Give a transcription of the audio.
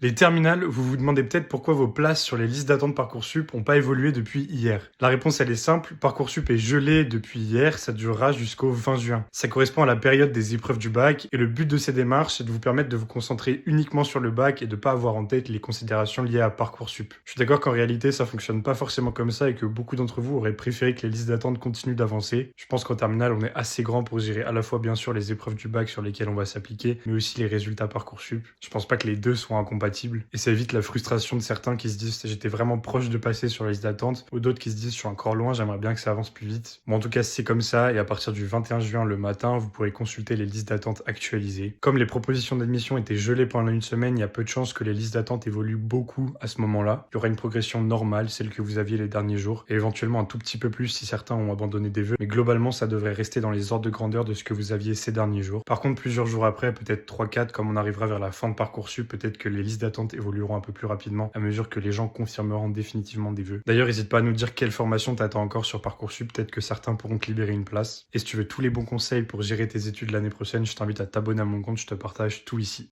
Les terminales, vous vous demandez peut-être pourquoi vos places sur les listes d'attente Parcoursup n'ont pas évolué depuis hier. La réponse elle est simple, Parcoursup est gelé depuis hier, ça durera jusqu'au 20 juin. Ça correspond à la période des épreuves du bac et le but de ces démarches c'est de vous permettre de vous concentrer uniquement sur le bac et de pas avoir en tête les considérations liées à Parcoursup. Je suis d'accord qu'en réalité ça fonctionne pas forcément comme ça et que beaucoup d'entre vous auraient préféré que les listes d'attente continuent d'avancer. Je pense qu'en terminale on est assez grand pour gérer à la fois bien sûr les épreuves du bac sur lesquelles on va s'appliquer, mais aussi les résultats Parcoursup. Je pense pas que les deux soient incompatibles. Et ça évite la frustration de certains qui se disent j'étais vraiment proche de passer sur la liste d'attente, ou d'autres qui se disent je suis encore loin, j'aimerais bien que ça avance plus vite. Bon, en tout cas, c'est comme ça, et à partir du 21 juin le matin, vous pourrez consulter les listes d'attente actualisées. Comme les propositions d'admission étaient gelées pendant une semaine, il y a peu de chances que les listes d'attente évoluent beaucoup à ce moment-là. Il y aura une progression normale, celle que vous aviez les derniers jours, et éventuellement un tout petit peu plus si certains ont abandonné des vœux, mais globalement, ça devrait rester dans les ordres de grandeur de ce que vous aviez ces derniers jours. Par contre, plusieurs jours après, peut-être 3-4, comme on arrivera vers la fin de Parcoursup, peut-être que les listes d'attente évolueront un peu plus rapidement à mesure que les gens confirmeront définitivement des vœux. D'ailleurs, n'hésite pas à nous dire quelle formation t'attends encore sur Parcoursup, peut-être que certains pourront te libérer une place. Et si tu veux tous les bons conseils pour gérer tes études l'année prochaine, je t'invite à t'abonner à mon compte, je te partage tout ici.